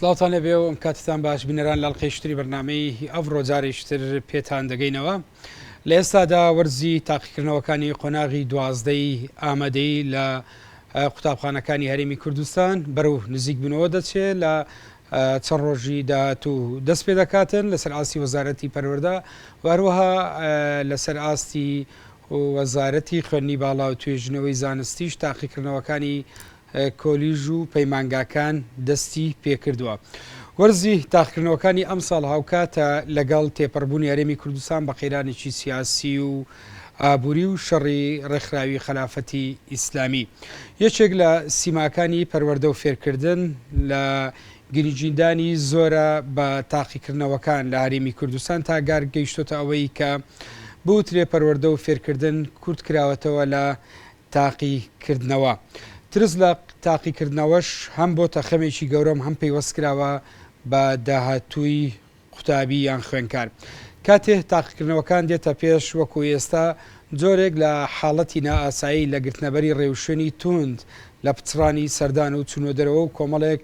سڵاوتان لەبێ و ئەم کاتتان باش بینەران لاڵقەیشتری بەرنامەی ئەڤڕۆ جارێکتر پێتان دەگەینەوە. لە ئێستادا وەرزی تاقیکردنەوەکانی قۆناغی دوازدەی ئامادەی لە قوتابخانەکانی هەرێمی کوردستان بەرەو نزیک بنەوە دەچێت لە چەند ڕۆژی داهاتوو دەست پێ دەکاتن لەسەر ئاستی وەزارەتی پەروەردە و هەروەها لەسەر ئاستی وەزارەتی خوێندنی باڵا و توێژنەوەی زانستیش تاقیکردنەوەکانی کۆلیژ و پەیمانگاکان دەستی پێکردووە. وەرزی تاقیکردنەوەکانی ئەم ساڵ هاوکاتە لەگەڵ تێپەڕبوونی هەرێمی کوردستان بە قەیرانێکی سیاسی و ئابووری و شەڕی ڕێکخراوی خلافەتی ئیسلامی. یەکێک لە سیماکانی پەروەردە و فێرکردن لە گریجیندانی زۆرە بە تاقیکردنەوەکان لە هەرێمی کوردستان تا گار گەیشتۆتە ئەوەی کە بوترێ پەروەردە و فێرکردن کورت کراوەتەوە لە تاقیکردنەوە. ترس لە تاقیکردنەوەش هەم بۆ تەخەمێکی گەورەم هەم پەیوەست کراوە بە داهاتووی قوتابی یان خوێنکار. کاتێ تاقیکردنەوەکان دێتە پێش وەکو ئێستا جۆرێک لە حاڵەتی نائاسایی لە گرتنەبەری ڕێوشوێنی توند لە پچڕانی سەردان و چونۆدەرەوە و کۆمەڵێک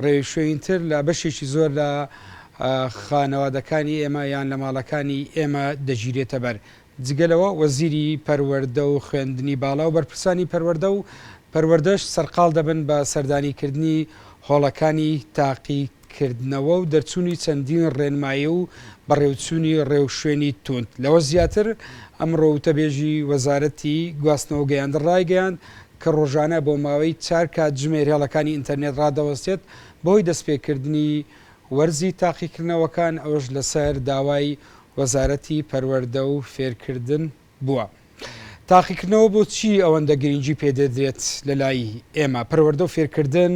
ڕێوشوێنتر لە بەشێکی زۆر لە خانەوادەکانی ئێمە یان لە ماڵەکانی ئێمە دەگیرێتە بەر. جگەلەوە وەزیری پەروەردە و خوێندنی باڵا و بەرپرسانی پەروەردە و پەروەردەش سەرقاڵ دەبن بە سەردانیکردنی هۆڵەکانی تاقیکردنەوە و دەرچوونی چەندین ڕێنمایی و بەڕێوچوونی ڕێوشوێنی توند. لەوە زیاتر ئەمڕۆ وتەبێژی وەزارەتی گواستنەوە گەیاندە ڕایگەیاند کە ڕۆژانە بۆ ماوەی 4 کات ژمێر هێڵەکانی ئینتەرنێت ڕادەوەستێت بۆی دەستپێکردنی وەرزی تاقیکردنەوەکان ئەوەش لەسەر داوای وەزارەتی پەروەردە و فێرکردن بووە. تاقیکردنەوە بۆ چی ئەوەندە گرنگی پێدەدرێت لە لای ئێمە پەروەردە و فێرکردن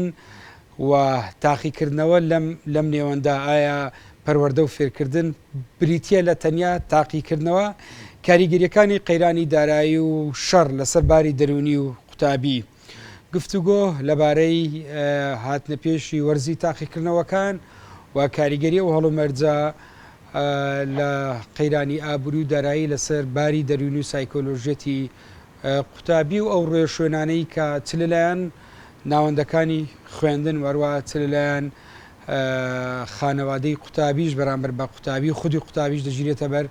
و تاقیکردنەوە لەم نێوەندا ئایا پەروەردە و فێرکردن بریتە لە تەنیا تاقیکردنەوە کاریگەریەکانی قەیرانی دارایی و شەڕ لەسەر باری دەرونی و قوتابی گفتوگۆ لەبارەی هاتنە پێشی وەرزی تاقیکردنەوەکان و کاریگەری و هەڵومەرجە لە قەیرانی ئابووری و دارایی لەسەر باری دەرونی و سایکۆلۆژیەتی قوتابی و ئەو ڕێوشوێنانەی کە چ لەلایەن ناوەندەکانی خوێندن وەروە چ لەلایەن خانەوادەی قوتابیش بەرامبەر بە قوتابی خودی قوتابیش دەگیرێتە بەر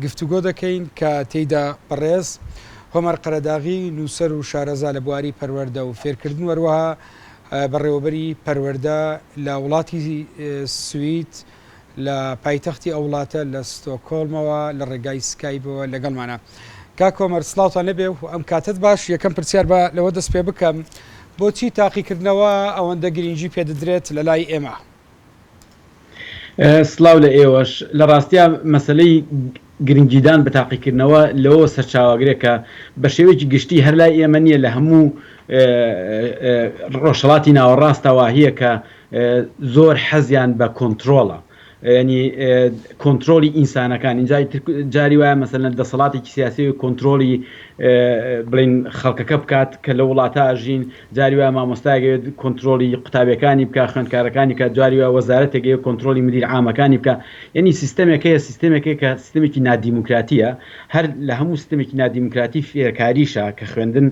گفتوگۆ دەکەین کە تێیدا بەڕێز هۆمەر قەرەداغی نووسەر و شارەزا لە بواری پەروەردە و فێرکردن وەروەها بەڕێوەبەری پەروەردە لە وڵاتی سوید لە پایتەختی ئەو وڵاتە لە ستۆکۆڵمەوە لە ڕێگای سکایبەوە لەگەڵمانە. کا کۆمەر سڵاوتان لەبێ و ئەم کاتت باش یەکەم پرسیار بە لەوە دەست پێ بکەم بۆچی تاقیکردنەوە ئەوەندە گرنگی پێدەدرێت لە لای ئێمە؟ سڵاو لە ئێوەش لە ڕاستیا مەسلەی گرنگیدان بە تاقیکردنەوە لەوە سەرچاوەگرێکە بە شێوەیەکی گشتی هەر لای ئێمە نییە لە هەموو ڕۆژهەڵاتی ناوەڕاستەوە هەیە کە زۆر حەزیان بە کۆنتترۆڵە ینی کۆنتترۆلی ئینسانەکان جاری وایە مەسەلەن دەسەڵاتێکی سیاسی و کۆنتترۆلی بڵین خەڵکەکە بکات کە لە وڵاتە ئاژین جاری وایە مامۆستاگەوێت کۆنتترۆلی قوتابیەکانی بکە خوێندکارەکانی کە جاری وایە وەزارەتێکەوە کۆنتترۆلی مدیر عامەکانی بکە ینی سیستەمێکەیە سیستەمێکی کە سیستەمێکی نادیموکراتیە هەر لە هەموو سیستەمێکی نادیموکراتی فێرکاریشە کە خوێندن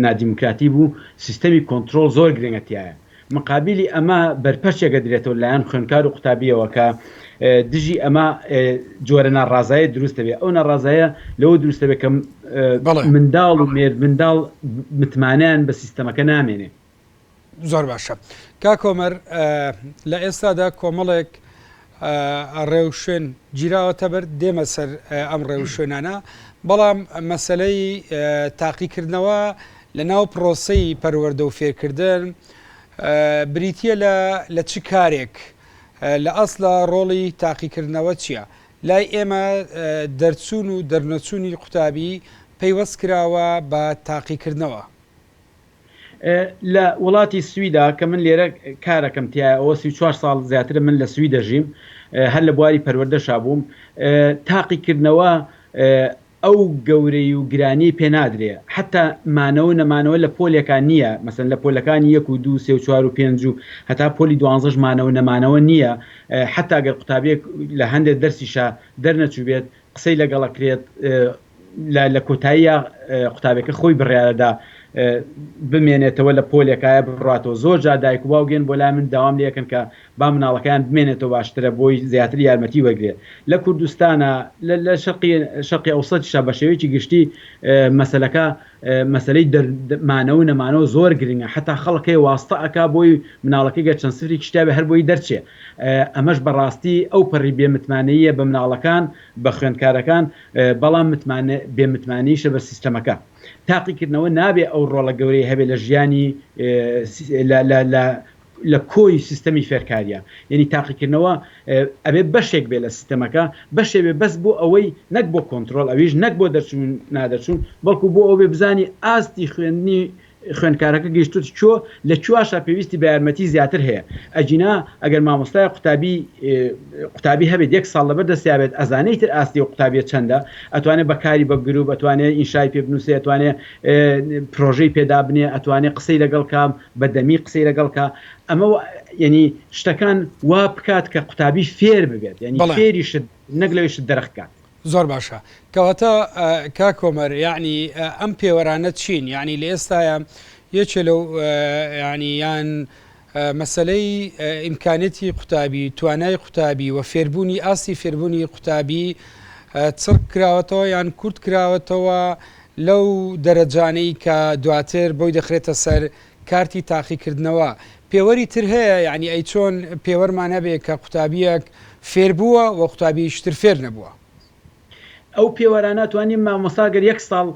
نادیموکراتی بوو سیستەمی کۆنتترۆل زۆر گرنگەتیایە مقابلی ئەمە بەرپەرچێکە درێتەوە لایەن خوێندکار و قوتابیەوە کە دژی ئەمە جۆرە ناڕازایە دروستە بێ ئەو ناڕازایە لەوە دروستە بێت کە منداڵ و مێرد منداڵ متمانیان بە سیستەمەکە نامێنێ. زۆر باشە کا کۆمەر لە ئێستادا کۆمەڵێک ڕێوشێن گیراوەتە بەر دێمە سەر ئەم ڕێوشێنانە بەڵام مەسەلەی تاقیکردنەوە لە ناو پرۆسەی پەروەردە و فێرکردن بریتە لە چ کارێک لە ئەسڵە ڕۆڵی تاقیکردنەوە چییە؟ لای ئێمە دەرچوون و دەرنەچوونی قوتابی پەیوەست کراوە بە تاقیکردنەوە. لە وڵاتی سویدا کە من لێرە کارەکەم تایە ئەوە 34 ساڵ زیاتر من لە سوی دەژیم هەر لە بواری پەروەردەشا بووم تاقیکردنەوە ئەو گەورەی و گرانی پێنادرێ حتا مانەوە نەمانەوە لە پۆلێکان نییە مەسەن لە پۆلەکانی 1 و 2 3 و 4 و 5 و هەتا پۆلی 12 مانەوە نەمانەوە نییە حتا گەر قوتابێک لە هەندێک دەرسیشە دەرنەچوو بێت قسەی لەگەڵەکرێت لە کۆتاییە قوتابەکە خۆی بڕیارەدا بمێنێتەوە لە پۆلێکایە بڕاتەوە زۆر جا دایک و باوگەن بۆ لای من داوام لەکەن کە با مناڵەکەیان بمێنێتەوە باشترە بۆی زیاتر یارمەتی وەگرێت لە کوردستانە لە شەقی ئەوسەتیشە بە شێوەیەکی گشتی مەسەلەکە مەسلەی مانەوە نەمانەوە زۆر گرنگە حتا خەڵکی واستە ئەکا بۆی مناڵەکەی گە چەند سفری کتابە هەر بۆی دەرچێ ئەمەش بەڕاستی ئەو پەڕی بێمتمانەیە بە مناڵەکان بە خوێندکارەکان بەڵام بێمتمانیشە بە سیستەمەکە تاقیکردنەوە نابێ ئەو ڕۆڵە گەورەی هەبێت لە ژیانی لە کۆی سیستەمی فێرکاریە یعنی تاقیکردنەوە ئەبێ بەشێک بێ لە سیستەمەکە بەشێ بێ بەس بۆ ئەوەی نەک بۆ کۆنتترۆل ئەویش نەک بۆ دەرچوون نادەچوون بەڵکو بۆ ئەو بێ بزانی ئاستی خوێندنی خوێندکارەکە گەیشتوت چۆ لە چواشە پێویستی بە یارمەتی زیاتر هەیە ئەجینا ئەگەر مامۆستای قوتابی هەبێت 1 ساڵ لەبەر دەستیابێت ئەزانەی تر ئاستی و قوتابیت چەندە ئەتوانێت بەکاری بە گروپ ئەتوانێت ئینشای پێ بنووسێ ئەتوانێت پرۆژەی پێدا بنێ ئەتوانێت قسەی لەگەڵ کام بە دەمی قسەی لەگەڵ کا ئەمە ینی شتەکان وا بکات کە قوتابی فێر ببێت ینی فێریشت نەک لەوێشت دەرەخکات زۆر باشە کەواتە کا کۆمەر یعنی ئەم پێوەرانە چین یعنی لە ئێستاە یەکێ لەو ینی یان مەسلەی ئیمکانێتی قوتابی توانای قوتابی و فێربوونی ئاستی فێربوونی قوتابی چڕ کراوەتەوە یان کورت کراوەتەوە لەو دەرەجانەی کە دواتر بۆی دەخرێتە سەر کارتی تاقیکردنەوە پێوەری تر هەیە یعنی ئەی چۆن پێوەرمان هەبێت کە قوتابیەک فێر بووە و قوتابیشتر فێر نەبووە ئەو پێوەرانە توانین مامۆستاگەر 1 ساڵ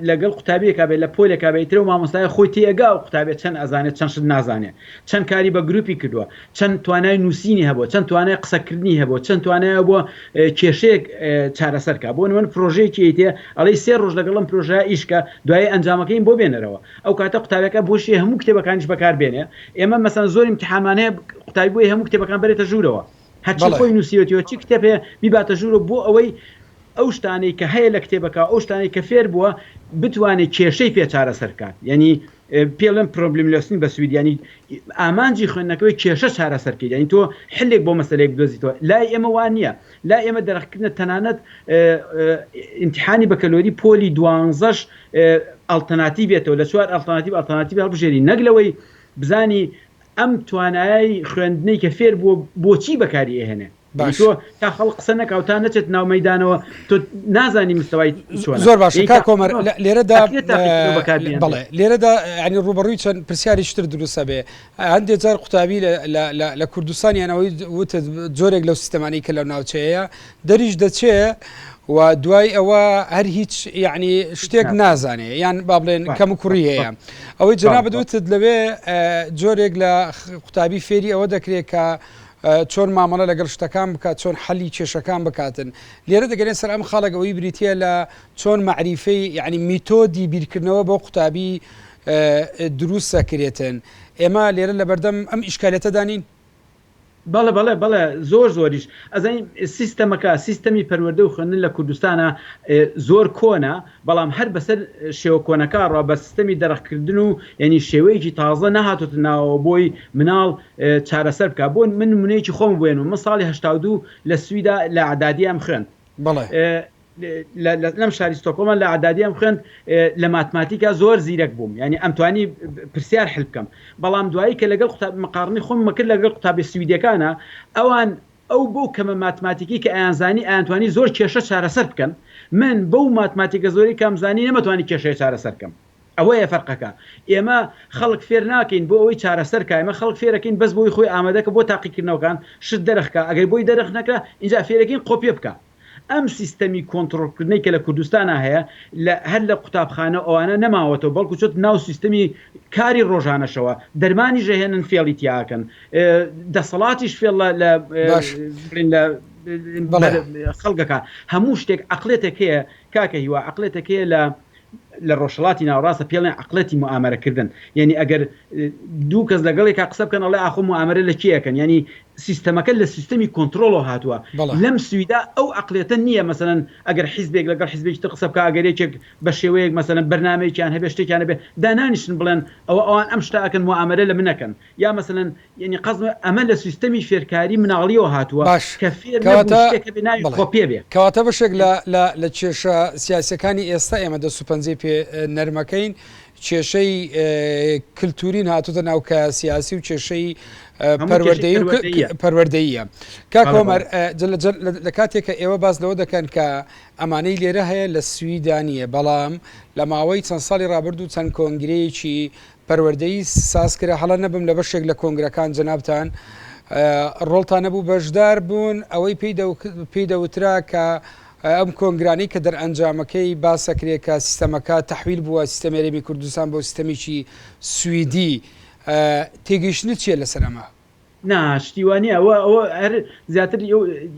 لەگەڵ قوتابیەکە بێت لە پۆلێکا بێترە و مامۆستای خۆی تێگا و قوتابێت چەند ئەزانێت چەند شت نازانێت چەند کاری بە گروپی کردووە چەند توانای نووسینی هەبووە چەند توانای قسەکردنی هەبووە چەند توانایە بۆ کێشەیەک چارەسەرکە بۆ من پرۆژەیەکی تێ ئەڵی 3 ڕۆژ لەگەڵم پرۆژە ئیشکە دوای ئەنجامەکەین بۆ بێنەرەوە ئەو کاتە قوتابەکە بۆشی هەموو کتێبەکانیش بەکار بێنێ ئێمە مەسەن زۆر امتحانانەیە قوتابی بۆی هەموو کتێبەکان بێتە ژوورەوە هەرچی خۆی نووسیوەتیوە چی کتێبێ بیباتە ژوورە بۆ ئەوەی ئەو شتانەی کە هەیە لە کتێبەکە ئەو شتانی کە فێر بووە بتوانێت کێشەی پێچارە سەرکات یعنی پێڵم پرۆبلم لەسنی بە سویدیانی ئامانجی خوێندنەکەی کێشە چارەسەرکەیت ینی تۆ حلێک بۆ مەسلەیەک بدۆزیتەوە لای ئێمە وان نییە لای ئێمە دەرەخکردنە تەنانەت ئیمتحانی بە کەلۆری پۆلی 12ش ئەڵتەرناتیڤ بێتەوە لە 4 ئەڵتەرناتیڤ هەڵبژێری نەک لەوەی بزانی ئەم توانایی خوێندنەی کە فێر بووە بۆچی بەکاری ئێهێنێ تۆ تا خەڵق قسە نەکەوت تا نەچێت ناو مەیدانەوە تۆ نازانی مستەوای زۆر باشە کا کۆمەر لێرەدا بەڵێ لێرەدا ینی ڕوبەڕووی چەند پرسیاری شتر دروستە بێ هەندێک جار قوتابی لە کوردستانیانەوەی وتە جۆرێک لەو سیستەمانی کە لەو ناوچەیە دەریش دەچێ و دوای ئەوە هەر هیچ یعنی شتێک نازانێ یان با بڵێن کەم و کوڕی هەیە ئەوەی جەنابەت وتت لەوێ جۆرێک لە قوتابی فێری ئەوە دەکرێت کە چۆن مامەڵە لەگەڵ شتەکان بکات چۆن حەلی کێشەکان بکاتن لێرە دەگەێن سەر ئەم خاڵک ئەوەی بریتە لە چۆن معریفەی یعنی میتۆدی بیرکردنەوە بۆ قوتابی دروست سەکرێتن ئێمە لێرە لە بەردەم ئەم ئیشکالێتە دانین بەڵێ زۆریش ئەزانین سیستەمەکە سیستەمی پەروەردە و خوێندن لە کوردستانە زۆر کۆنا بەڵام هەر بەسەر شێوە کۆنەکەڕە بە سیستەمی دەرەخکردن و ینی شێوەیەکی تازە نەهاتوت ناوە بۆی مناڵ چارەسەر بکە بۆ من نمونەیەکی خۆم بێن و من ساڵی 82 لە سویدا لە عەدادیام خوێند لەم شاری ستۆکۆمە لە عەدادیام خوێند لە ماتماتیکا زۆر زیرەک بووم ینی ئەمتوانی پرسیار حل بکەم بەڵام دوایی کە لەگەڵ مقارنی خۆم مەکرد لەگەڵ قوتابی سویدیەکانە ئەوان ئەو بۆ کەمە ماتماتیکی کە ئەیانزانی ئەیانتوانی زۆر کێشە چارەسەر بکەن من بەو ماتماتیکە زۆری کامزانی نەمەتوانی کێشەیە چارەسەر بکەم ئەوەیە فەرقەکە ئێمە خەڵک فێر ناکەین بۆ ئەوەی چارەسەرکە ئێمە خەڵک فێرەکەین بەس بۆی خۆی ئامادەکە بۆ تاقیکردنەوەکان شت دەرەخکە ئەگەر بۆی دەرەخ نەکە اینجا فێرەکەین قۆپێ بکە ئەم سیستەمی کۆنتترۆلکردنەی کە لە کوردستانە هەیە هەر لە قوتابخانە ئەوانە نەماوەتەوە بەڵکو چۆت ناو سیستەمی کاری ڕۆژانەشەوە دەرمانی ژەهێنن فێڵی تیاکەن دەسەڵاتیش فێڵ لە خەڵگەکە هەموو شتێک عقلێتێک هەیە کاکە هیوا عقلێتێک هەیە لە ڕۆژهڵاتی ناوڕاستە پێڵێن عقلەتی موامەرەکردن یعنی ئەگەر دوو کەس لەگەڵێکا قسە بکەن ئەڵێ ئاخۆ موامەرە لە کیەکەن ینی سیستەمەکە لە سیستەمی کۆنتترۆلەوە هاتووە لەم سویدا ئەو عقلێتە نییە مەسەن ئەگەر حیزبێک لەگەڵ حیزبێکی قسە بکە ئەگەرێکێک بە شێوەیەک مەسەن بەرنامەیەکیان هەبێ شتێکیان هەبێ دانانیشن بڵێن ئەوان ئەم شتاکەن موامەرە لە منەکەن یا مەسەن ینی قەزم ئەمە لە سیستەمی فێرکاری مناڵیەوە هاتووە کە فێر خۆپێ بێ کەواتە بەشێک لە کێشە سیاسەکانی ئێستا ئێمە دەسوپەنجەی پێ نەرمەکەین کێشەی کللتورین هاتوتە ناوکە سیاسی و کێشەی پەروەردەیە کا کۆمەر لە کاتێککە ئێوە باز لەوە دەکەن کە ئەمانەی لێرە هەیە لە سویدانیە بەڵام لە ماوەی چەند ساڵی ڕابرد و چەند کۆنگرەیەکی پەروەردەی سازکرا هەڵە نەبم لە بەشێک لە کۆنگرەکان جەنابتان ڕۆڵتان نەبوو بەشدار بوون ئەوەی پێی دەوترا کە ئەم کۆنگرانی کە دەرئەنجامەکەی باسەکرێکە سیستەمەکە تەحویل بووە سیستەمی هەرێمی کوردستان بۆ سیستەمێکی سویدی تێگەیشتنت چیە لەسەر ئەمە؟ ناشتیوانە ئەوە هەر زیاتر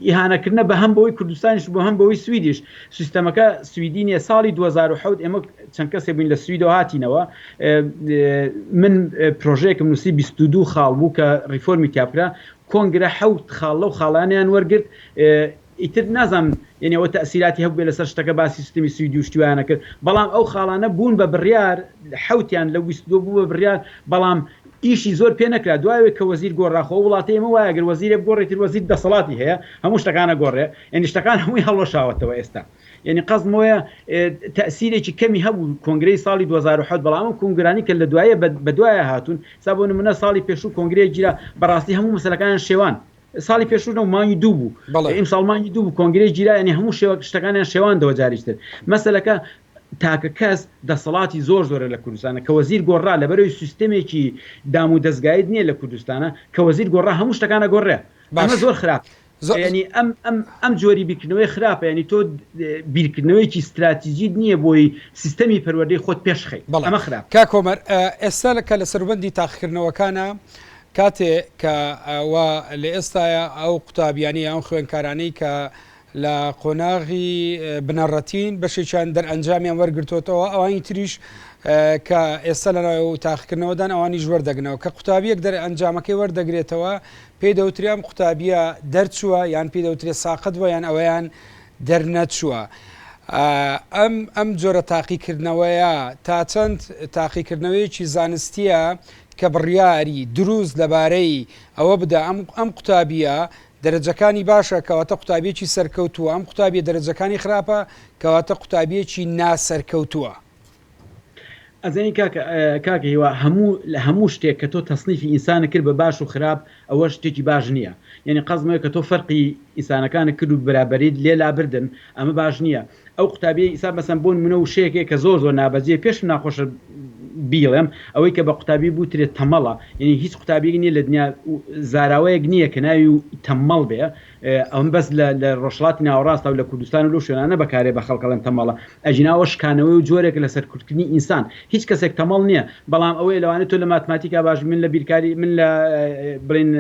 ئیهانەکردنە بە هەم بەوەی کوردستانیش بۆ هەم بەوەی سویدیش سیستەمەکە سویدی نیە. ساڵی 2007 ئێمە چەند کەسێ بووین لە سویدەوە هاتینەوە من پرۆژەیەکم نووسی 22 خاڵ بوو کە ریفۆرمی تیاپرا کۆنگرە 7 خاڵ لەو خاڵانیان وەرگرت ئیتر نازانم یعنی ئەوە تەسیراتی هەبوو لەسەر شتەکە باسی سیستمی سویدی و شتیوانە کرد بەڵام ئەو خاڵانە بوون بە بڕیار حوتیان لە 22 بوو بە بڕیار بەڵام ئیشی زۆر پێ نەکرا دوایەوە کە وەزیر گۆڕاخۆ وڵاتی ئێمە وایە گەر وەزیرێ بگۆڕێتتر وەزیر دەسەڵاتی هەیە هەموو شتەکانە گۆڕێ یعنی شتەکان هەمووی هەڵۆشاوەتەوە ئێستا یعنی قەزمەوەیە تەسیرێکی کەمی هەبوو کۆنگرەی ساڵی 2007 بەڵام کۆنگرانی کە لە دوایە بەدوایە هاتوون سا بۆ نمونە ساڵی پێشوو کۆنگرەی گیرا بەڕاستی هەموو مەسەلەکان شێوان ساڵی پێشوو مانگی دوو بوو ئیم ساڵمانگی دوو بوو کۆنگرەی گیرا یعنی هەموو شتەکانیان شێواندەوە جاریشتر مەسەلەکە تاکە کەس دەسەڵاتی زۆر زۆرە لە کوردستانە کە وەزیر گۆڕا لەبەرەوەی سیستەمێکی دام و دەستگایت نییە لە کوردستانە کە وەزیر گۆڕا هەموو شتەکانە گۆڕێ ئەمە زۆر خراپ ینی ئەم جۆری بیرکردنەوەی خراپە ینی تۆ بیرکردنەوەیکی استراتیژیت نییە بۆی سیستەمی پەروەردەی خۆت پێشخی ئەمە خراپ. کا کۆمەر ئێستا لەکە لە سەربەندی تاقیکردنەوەکانە کاتێ کە لە ئێستاە ئەو قوتابیانی ئەو خوێنکارانەی کە لە قۆناغی بنەڕەتین بەشێکیان دەرئەنجامیان وەرگرتوتەوە ئەوانی تریش کە ئێستا لە تاقیکردنەوەدان ئەوانیش وەردەگنەوە کە قوتابیەک دەرئەنجامەکەی وەردەگرێتەوە پێی دەوتریان قوتابیە دەرچووە یان پێی دەوترێت ساقتوە یان ئەوەیان دەرنەچووە. ئەم جۆرە تاقیکردنەوەیە تا چەند تاقیکردنەوەیەکی زانستیە کە بڕیاری دروست لەبارەی ئەوە بدە ئەم قوتابیە دەرەجەکانی باشە کەواتە قوتابیەکی سەرکەوتووە ئەم قوتابیە دەرەجەکانی خراپە کەواتە قوتابیەکی ناسەرکەوتووە. ئەزانی کاکە هیوا هەموو شتێک کە تۆ تەصنیفی ئینسانە کرد بە باش و خراپ ئەوە شتێکی باش نییە یعنی قەزمەوە کە تۆ فەرقی ئینسانەکانە کرد و بەرابەریت لێ لابردن ئەمە باش نییە. ئەو قوتابیە ئیسا بەسەم بۆن منە و شەیەکێک کە زۆر زۆر نابەجێ پێش ناخۆشە بیڵێم ئەوەی کە بە قوتابی بوترێت تەمەڵە یعنی هیچ قوتابیەک نییە لە دنیا زاراوەیەک نییە کە ناوی و تەمەڵ بێ ئەم بەس لە ڕۆژڵاتی ناوەڕاستە و لە کوردستان و لەو شوێنانە بەکارێ بە خەڵکەڵێن تەمەڵە ئەژیناوە شکانەوەی و جۆرێک لە سەرکوتکردنی ئینسان هیچ کەسێک تەمەڵ نییە بەڵام ئەوەی لەوانێت تۆ لە ماتماتیکا باش من لە بیرکاری من لە بڵین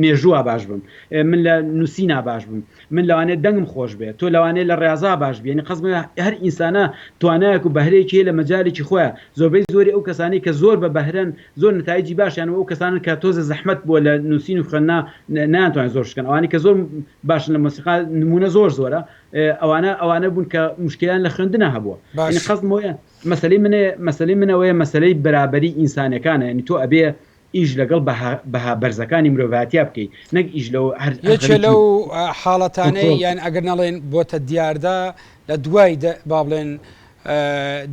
مێژووە باش بم من لە نووسینا باش بم من لەوانێت دەنگم خۆش بێت تۆ لەوانێت لە ڕێزا باش بێنی قەزمە هەر ئینسانە توانایەک و بەهرەیەکی لە مەجارێکی خۆیان زۆربەی زۆری ئەو کەسانی کە زۆر بە بەهرەن زۆر نتایجی باشیان ئەو کەسانن کە تۆزە زەحمەت بۆ لە نووسین و خوێندنا ناتوانێت زۆر شکەن ئەوانی کە زۆر باشن لە مۆسیقا نمونە زۆر زۆرە ئەوانە بوون کە مشکلان لە خوێندنە هەبووە قەزمەوە مەسەلەی منەوەیە مەسەلەی بەرابەری ئینسانەکانە ینی تۆ ئەبێ ئیش لەگەڵ بەها بەرزەکانی مرۆڤاتیا بکەیت نەک ئیش یەکێ لەو حاڵەتانەی یان ئەگەر نەڵێن بۆتە دیاردا لە دوای با بڵێن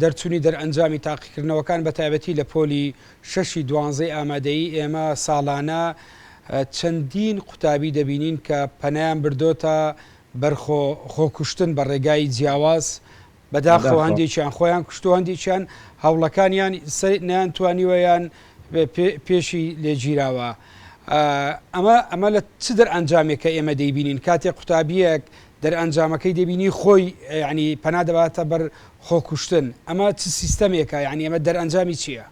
دەرچوونی دەرئەنجامی تاقیکردنەوەکان بە تایبەتی لە پۆلی 6/12 ئامادەیی ئێمە ساڵانە چەندین قوتابی دەبینین کە پەنایان بردۆتە بەرخۆکوشتن بە ڕێگای جیاواز بەداخەوە هەندێکیان خۆیان کوشتو هەندێکیان هەوڵەکانیان نیانتوانیوەیان پێشی لێگیراوە. ئەمە لە چ دەرئەنجامێکە ئێمە دەیبینین کاتێک قوتابیەک دەرئەنجامەکەی دەبینی خۆی ینی پەنا دەباتە بەر خۆکوشتن ئەمە چ سیستەمێکە یعنی ئەمە دەرئەنجامی چییە؟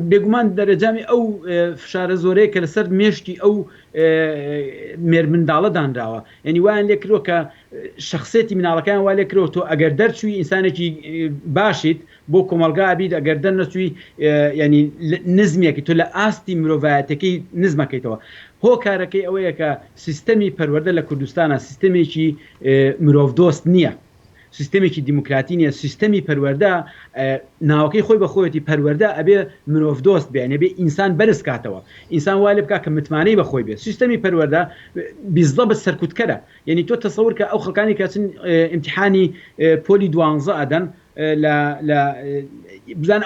بێگومان دەرەجامی ئەو فشارە زۆرەیە کە لەسەر مێشتی ئەو مێرمنداڵە دانراوە ینی وایان لێکرۆ کە شخصێتی مناڵەکان وا لێکرەوە تۆ ئەگەر دەرچووی ئینسانێکی باشیت بۆ کۆمەلگا بیت ئەگەر دەرنەچووی ینی نزمێکی تۆ لە ئاستی مرۆڤایەتەکەی نزمەکەیتەوە هۆکارەکەی ئەوەیە کە سیستەمی پەروەردە لە کوردستانە سیستەمێکی مرۆڤ دۆست نییە سیستەمێکی دیموکراتی نیە سیستەمی پەروەردە ناوەکەی خۆی بەخۆیەتی پەروەردە ئەبێ مرۆڤ دۆست بێنێ بێ ئینسان بەرز کاتەوە ئینسان وا لێ بکە کە متمانەی بەخۆی بێت سیستەمی پەروەردە بیزڵە بە سەرکوتکەرە یعنی تۆ تەسەور کە ئەو خەڵکانی کەچن ئیمتیحانی پۆلی 12 ئەدەن بزان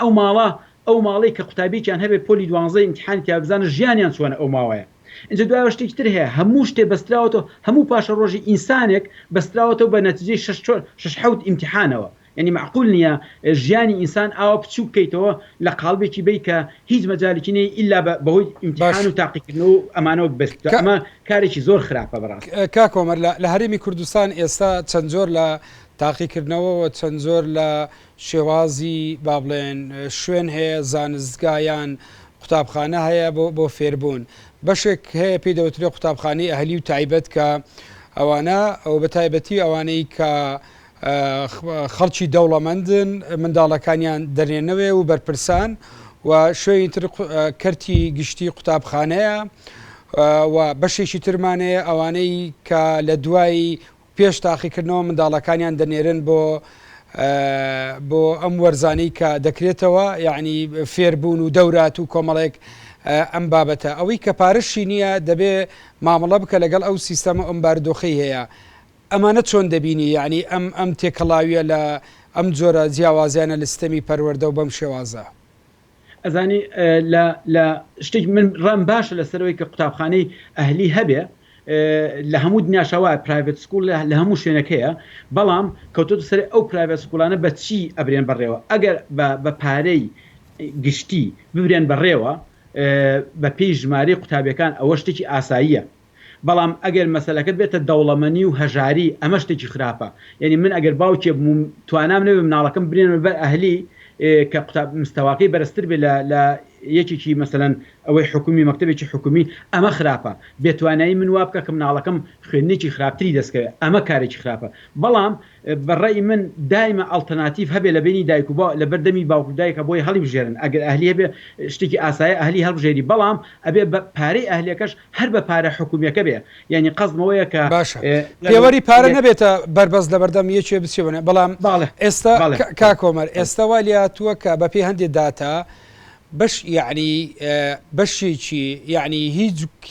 ئەو ماڵی کە قوتابییان هەبێ پۆلی 12 ئیمتحان تا بزانە ژیانیان چۆنە ئەو ماوەیە. اینجا دوای شتێکی تر هەیە هەموو شتێ بەستراوەوە هەموو پاشە ڕۆژی ئینسانێک بەستراوەتەوە بە نەتیجەی 6 ئیمتحانەوە. یعنی معقول نییە ژیانی ئینسان ئاوا بچوو بکەیتەوە لە قاڵبێکی بی کە هیچ مەجالێکی نەی ئیلا بەهۆی ئیمتحان و تاقیکردنەوە ئەمانەوە بەست ئەمە کارێکی زۆر خراپە بەڕاست. کا کۆمەر لە هەرێمی کوردستان ئێستا چەند زۆر لە تاقیکردنەوەەوە چەند زۆر لە شێوازی با بڵێن شوێن هەیە زانستگایان قوتابخانە هەیە بۆ فێربوون بەشێک هەیە پێی دەوترێت قوتابخانەی ئەهلی و تایبەت کە ئەوانە ئەو بە تایبەتی ئەوانەی کە خەڵکی دەوڵەمەندن منداڵەکانیان دەرێنەوێ و بەرپرسان و شوێنی تر کەرتی گشتی قوتابخانەیە و بەشێکی ترمانەیە ئەوانەی کە لە دوایی پێش تاقیکردنەوە منداڵەکانیان دەنێرن بۆ ئەم وەرزانەی کە دەکرێتەوە یعنی فێربوون و دەورات و کۆمەڵێک ئەم بابەتە ئەوەی کە پارەشی نییە دەبێ مامەڵە بکە لەگەڵ ئەو سیستەمە ئەم باردۆخەی هەیە ئەمانە چۆن دەبینی یعنی ئەم تێکەڵاویە لە ئەم جۆرە جیاوازیانە لە سیستەمی پەروەردە و بەم شێوازە ئەزانی لە شتێک من ڕام باشە لەسەرەوەی کە قوتابخانەی ئەهلی هەبێ لە هەموو دنیاشەوە پرایڤێت سکول لە هەموو شوێنەکەیە بەڵام کەوتۆ سەر ئەو پرایڤێت سکولانە بە چی ئەبرێن بەڕێوە ئەگەر بە پارەی گشتی ببرێن بەڕێوە بە پێی ژمارەی قوتابیەکان ئەوە شتێکی ئاساییە بەڵام ئەگەر مەسەلەکەت بێتە دەوڵەمەنی و هەژاری ئەمە شتێکی خراپە یعنی من ئەگەر باوکێ توانام نەوێ مناڵەکەم برێن بەر ئەهلی کە مستەواکەی بەرزتر بێ لە یەکێکی مەسەلەن ئەوەی حکومی مەکتەبێکی حکومی ئەمە خراپە بێتوانایی من وا بکە کە مناڵەکەم خوێندنێکی خراپتری دەستکەوێت ئەمە کارێکی خراپە بەڵام بەڕێی من دایمە ئەڵتەرناتیڤ هەبێ لە بینی دایک و لە بەردەمی باوکدایکە بۆی هەڵی بژێرن ئەگەر ئەهلی هەبێ شتێکی ئاسایە ئەهلی هەڵبژێری بەڵام ئەبێ بە پارەی ئەهلیەکەش هەر بە پارە حکومیەکە بێ یعنی قەزمەوەیە کە پێوەری پارە نەبێتە بربەز لە بەردەم یەکێ بچێبنێ بەڵام ئێستا کاکۆمەر ئێستا وا لاتووە کە بە پێی هەندێک داتا بەش یعنی بەشێکی یعنی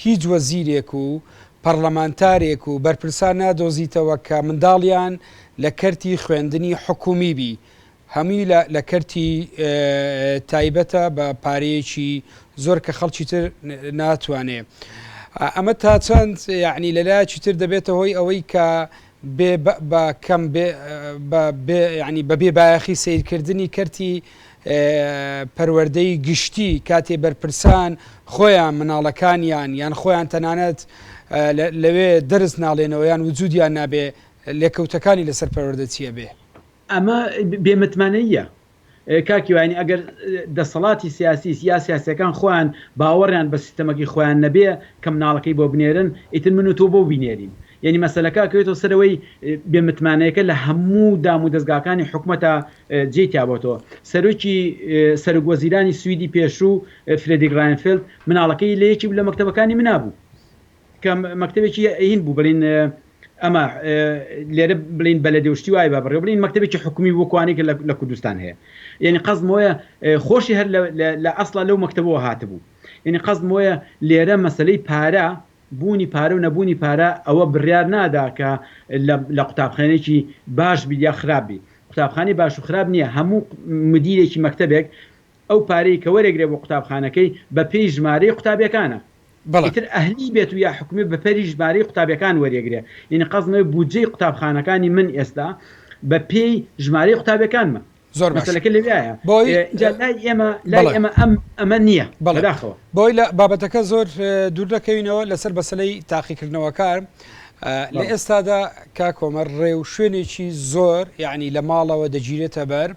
هیچ وەزیرێک و پەرلەمانتارێک و بەرپرسان نادۆزیتەوە کە منداڵیان لە کەرتی خوێندنی حکومی بی هەمووی لە کەرتی تایبەتە بە پارەیەکی زۆر کە خەڵکی تر ناتوانێ ئەمە تا چەند یعنی لەلایەکی تر دەبێتە هۆی ئەوەی کە کەم ینی بەبێ بایەخی سیرکردنی کەرتی پەروەردەی گشتی کاتێ بەرپرسان خۆیان مناڵەکانیان یان خۆیان تەنانەت لەوێ دەرس ناڵێنەوە یان وجودیان نابێ لێکەوتەکانی لەسەر پەروەردە چیە بێ ئەمە بێمتمانەیە کاکیوانی ئەگەر دەسەڵاتی سیاسی یا سیاسەکان خۆیان باوەڕیان بە سیستەمەکی خۆیان نەبێ کە مناڵەکەی بۆ بنێرن ئیتر من و تۆ بۆ بینێرین یعنی مەسەلەکە کەوێتەوە سەرەوەی بێمتمانەیەەکە لە هەموو دام و دەستگاکانی حکوومەتە جێتیابێتەوە سەرۆکی سەرگوەزیرانی سویدی پێشوو فرێدریک ڕاینفێلد مناڵەکەی لە یەکی لە مەکتەبەکانی منابوو کە مەکتەبێکی هین بوو بڵین ئەمە لێرە بڵین بەلەدەوشتی وای بەڕێ بڵین مەکتەبێکی حکومی بۆکوانێک لە کوردستان هەیە یعنی قەزمەوەیە خۆشی هەر لە ئەسڵا لەو مەکتەبەوە هاتبوو یعنی قەزمەوەیە لێرە مەسلەی پارە بوونی پارە و نەبوونی پارە ئەوە بڕیار نادا کە لە قوتابخانێکی باش بی یا خراپبی قوتابخانی باش و خراپ نییە هەموو مدیرێکی مەکتەبێک ئەو پارەی کە وەرەگرێ بۆ قوتابخانەکەی بە پێی ژمارەی قوتابیەکانە تر ئەهلی بێت و یا حکومی بە پێی ژمارەی قوتابیەکان وەرەگرێ یعنی قەزمەوە بودجەی قوتابخانەکانی من ئێستا بە پێی ژمارەی قوتابیەکانمە زۆر مەسەلەکە لەوایە لای ئێمە ئەمە نییە بەداخەوە بۆی لە بابەتەکە زۆر دوور دەکەوینەوە لەسەر بەسەلەی تاقیکردنەوە کار لە ئێستادا کا کۆمەر ڕێ و شوێنێکی زۆر یعنی لە ماڵەوە دەگیرێتە بەر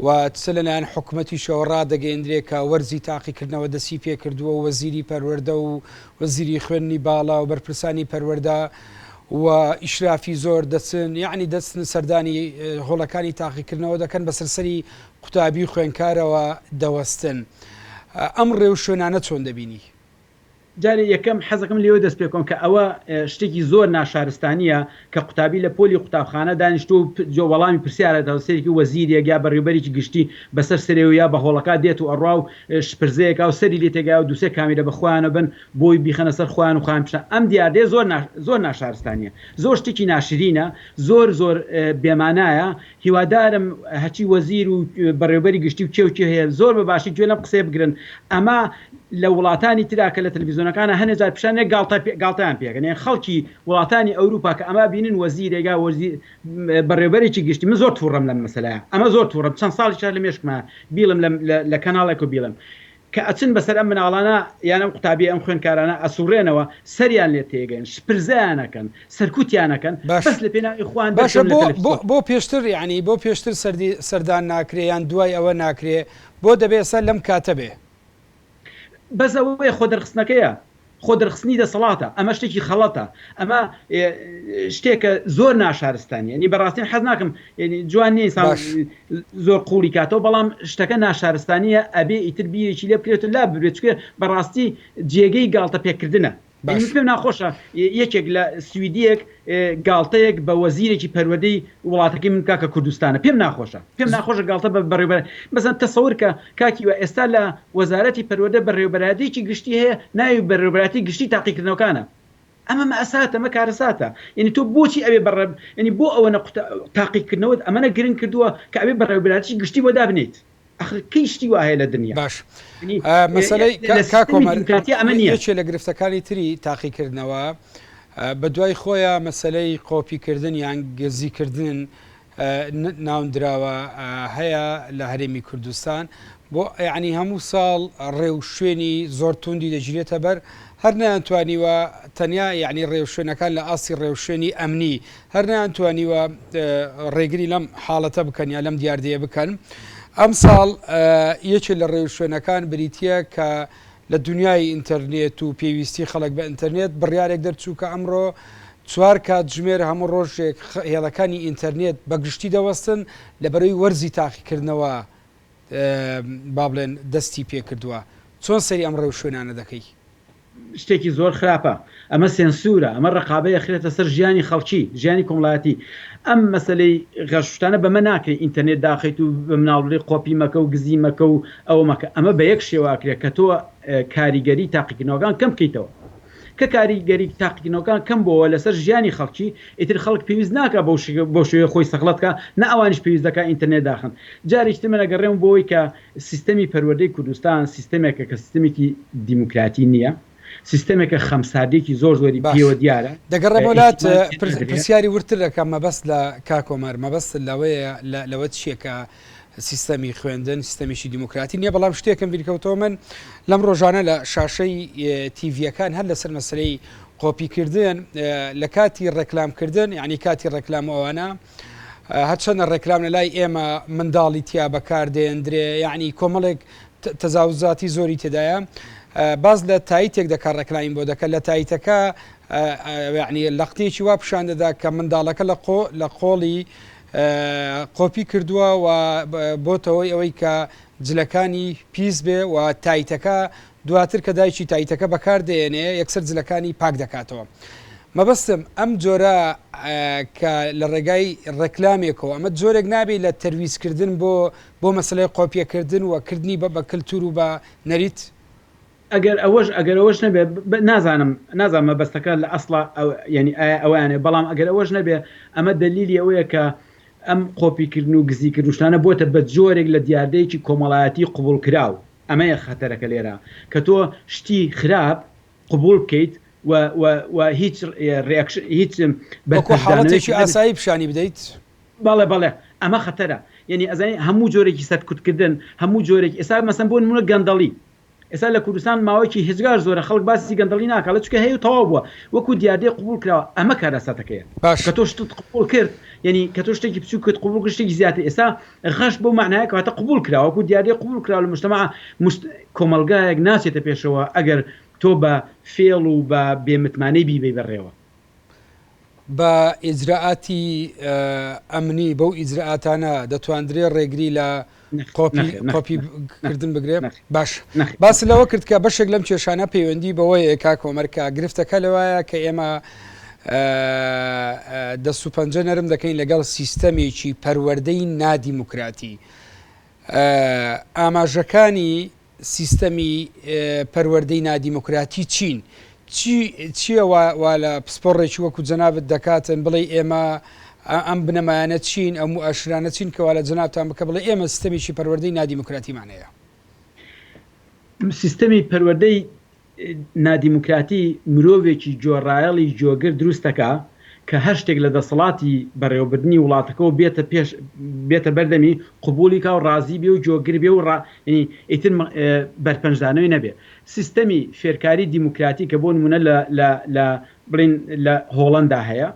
و چ لەلایەن حکوومەتی شەوەڕا دەگەیەندرێت کە وەرزی تاقیکردنەوە دەسی پێ کردووە وەزیری پەروەردە و وەزیری خوێندنی باڵا و بەرپرسانی پەروەردە و ئیشرافی زۆر دەچن یعنی دەستن سەردانی هۆڵەکانی تاقیکردنەوە دەکەن بە سەرسەری قوتابی خوێنکارەوە دەوەستن ئەم ڕێو شوێنانە چۆن دەبینی جارێ یەکەم حەزەکەم لێوە دەست پێکۆم کە ئەوە شتێکی زۆر ناشارستانیە کە قوتابی لە پۆلی قوتابخانە دانیشتۆ جۆ وەڵامی پرسیارەوە سەرێکی وەزیرێک یا بەڕێوەبەرێکی گشتی بەسەر سەرێ و یا بە هۆڵەکە دێت و ئەڕوا و شپرزەیەکا و سەری لێ تێگا و دووسێ کامیرە بەخوایانە بن بۆی بیخەنە سەر خوان و خان پیشە ئەم دیاردێ زۆر ناشارستانیە زۆر شتێکی ناشرینە زۆر بێمانایە هیوادارم هەچی وەزیر و بەڕێوەبەری گشتی و کێوکی هەیە زۆر بە باشی گوێ لەم قسەی بگرن ئەمە لە وڵاتانی تراکە لە تەلەڤیزیۆنەکانە هەنێجار پیشانێ گاڵتەیان پێکەن خەڵکی وڵاتانی ئەوروپا کە ئەمە بینن وەزیرێگا بەڕێوەبەرێکی گشتی من زۆر تووڕم لەم مەسەلەیە ئەمە زۆر تووڕم چەند ساڵی چار لە مێشکمە بیڵم لە کەناڵێک و بیڵم کە ئەچن بەسەر ئەم مناڵانە یانم قوتابی ئەم خوێنکارانە ئەسوڕێنەوە سەریان لێ تێگەن شپرزیانەکەن سەرکوتیانەکەن بەس لە پێناوی خوان بۆ پێشتر یعنی بۆ پێشتر سەردان ناکرێ یان دوای ئەوە ناکرێ بۆ دەبێت سەر لەم کاتە بێ بەسەوەی خۆ دەرخستنەکەیە خۆ دەرخستنی دەسەڵاتە ئەمە شتێکی خەڵەتە ئەمە شتێکە زۆر ناشارستانی ینی بەڕاستی حەز ناکەم جوان نیە زۆر قوڵی کاتەوە بەڵام شتەکە ناشارستانیە ئەبێ ئیتر بیرێکی لێ بکرێت و لا ببرێت چکە بەڕاستی جێگەی گاڵتە پێکردنە پێم ناخۆشە یەکێک لە سویدیەک گاڵتەیەک بە وەزیرێکی پەروەدەی وڵاتەکەی من کاکە کوردستانە پێم ناخۆشە گاڵتە بە بەڕێوەبەر بەزن تەسەور کە کاکی و ئێستا لە وەزارەتی پەروەدە بەڕێوەبەرایەتێکی گشتی هەیە ناوی بەڕێوەبەراتی گشتی تاقیکردنەوەکانە ئەمە مەئساتە مە کارەساتە یعنی تۆ بۆچی ئەوێ بەڕێ ینی بۆ ئەوە تاقیکردنەوە ئەمەە گرنگ کردووە کە ئەوێ بەڕێوەبەراتی گشتی بۆ دابنیت کەی شتی وایە لە دنیا باش مەسەلەی کاکۆمەرکاتی ئەمەیەکێ لە گرفتەکانی تری تاقیکردنەوە بە دوای خۆیان مەسەلەی قۆپیکردن یان گەزیکردن ناونراوە هەیە لە هەرێمی کوردستان بۆ یعنی هەموو ساڵ ڕێو شوێنی زۆر توندی دەگیرێتە بەر هەر نەیانتوانیوە تەنیا یعنی ڕێوشوێنەکان لە ئاسی ڕێوشوێنی ئەمنی هەر نەیانتوانیوە ڕێگری لەم حاڵەتە بکەن یا لەم دیاردەیە بکەن ئەم ساڵ یەکێ لە ڕێوشوێنەکان بریتە کە لە دنیای ئینتەرنێت و پێویستی خەڵک بە ئینتەرنێت بڕیارێک دەرچوو کە ئەمڕۆ 4 کات ژمێر هەموو ڕۆژێک هێڵەکانی ئینتەرنێت بەگشتی دەوەستن لە بەرەوەی وەرزی تاقیکردنەوە با بڵێن دەستی پێکردووە چۆن سەری ئەم ڕێوشوێنانە دەکەی شتێکی زۆر خراپە ئەمە سێنسورە ئەمە ڕقابەیە خرێتە سەر ژیانی خەڵکی ژیانی کۆمەڵایەتی ئەم مەسلەی غەشتانە بەمە ناکرێت ئینتەرنێت داخیت و بە مناڵڕێ قۆپی مەکە و گزی مەکە و ئەوە مەکە ئەمە بە یەک شێواکرێت کە تۆ کاریگەری تاقیکردنەوەکان کەم بکەیتەوە کە کاریگەری تاقیکردنەوەکان کەم بۆەوە لەسەر ژیانی خەڵکی ئیتر خەڵک پێویست ناکە بۆ شوێ خۆی سەقلەتکە نە ئەوانش پێویست دەکە ئینتەرنێت داخن جارێکتر منە گەڕێم بۆی کە سیستەمی پەروەردەی کوردستان سیستەمێکە کە سیستەمێکی دیموکراتی نییە سیستەمێکە خەمسادێکی زۆر زۆری پێوە دیارە دەگەڕێ وڵات پرسیاری ورتر دەکەم مەبەست لە کاکۆمەر مەبەست لەوەیە لەوە چیەکە سیستەمی خوێندن سیستەمیشی دیموکراتی نییە بەڵام شتێکم بیرکەوتەوە من لەم ڕۆژانە لە شاشەی تیڤەکان هەر لەسەر مەسلەی قۆپیکردن لە کاتی ڕێکلامکردن یعنی کاتی ڕێکلامەوەوانە هەرچەندە ڕێکلام لە لای ئێمە منداڵی تیا بەکاردێنرێ یعنی کۆمەڵێک تەزاوزاتی زۆری تێدایە باز لە تاییتێک دەکات ڕێکلایم بۆ دەکەن لە تاییتەکە یعنی لەقتێکی وا پیشان دەدا کە منداڵەکە لە قۆڵی قۆپی کردووە و بۆتەوەی ئەوەی کە جلەکانی پیس بێ و تاییتەکە دواتر کە دایکی تاییتەکە بەکاردێنێ یەکسەر جلەکانی پاک دەکاتەوە مەبەستم ئەم جۆرە کە لە ڕێگای ڕێکلامێکەوە ئەمە جۆرێک نابێت لە تەرویزکردن بۆ مەسلەی قۆپیەکردن و کردنی بە کللتور و بە نەریت ئەگەر ئەوەش نەبێ نازانم مەبەستەکە لە ئەسڵا ینی ئەوانێ بەڵام ئەگەر ئەوەش نەبێ ئەمە دلیلی ئەوەیە کە ئەم قۆپیکردن و گزیکردشتانە بۆتە بە جۆرێک لە دیاردەیەکی کۆمەڵایەتی قبول کراو ئەمەیە خەتەرەکە لێرە کە تۆ شتی خراپ قبول بکەیت و هیچ حاڵەتێکی ئاسایی پیشانی بدەیت بەڵێ ئەمە خەتەرە یعنی ئەزانی هەموو جۆرێکی سەرکوتکردن هەموو جۆرێک ئێستا مەسەن بۆ نمونە گەندەڵی ئێستا لە کوردستان ماوەیەکی هێزگار زۆرە خەڵک باسی گەندەڵی ناکات لە چکە هەیە تەواو بووە وەکو دیاردەی قبول کراوە ئەمە کارەساتەکەیە کە تۆ شتت قبول کرد یعنی کە تۆ شتێکی بچوو کرد قبول شتێکی زیاتر ئێستا غەش بۆ معنایە کەواتە قبول کراوە وەکو دیاردەی قبول کراوە لە مجتەمع کۆمەلگایەک ناچێتە پێشەوە ئەگەر تۆ بە فێڵ و بە بێمتمانەی بیبەی بەڕێوە بە ئیجراعاتی ئەمنی بەو ئیجراعاتانە دەتواندرێ ڕێگری لە کۆپیکردن بگرێت باش باس لەوە کرد کە بەشێک لەم کێشانە پەیوەندی بەوەیە کا کۆمەرکە گرفتەکە لەوایە کە ئێمە دەست و پەنجە نەرم دەکەین لەگەڵ سیستەمێکی پەروەردەی نادیموکراتی ئاماژەکانی سیستەمی پەروەردەی نادیموکراتی چین چییە وا لە پسپۆڕێکی وەکو جەنابەت دەکاتن بڵێ ئێمە ئەم بنەمایانە چین ئەم ئاشرانە چین کەوا لە جەنابتان بکە بڵێ ئێمە سیستەمێکی پەروەردەی نادیموکراتیمانەیە سیستەمی پەروەردەی نادیموکراتی مرۆڤێکی جۆڕایەڵی جۆگر دروستەکە کە هەر شتێک لە دەسەڵاتی بەڕێوەبردننی وڵاتەکەەوە بێتە بەردەمی قوبولی کا و ڕازی بێ و جۆگر بێ و ئیتر بەرپەنجدانەوەی نەبێ سیستەمی فێرکاری دیموکراتی کە بۆ نمونە بڵین لە هۆڵندا هەیە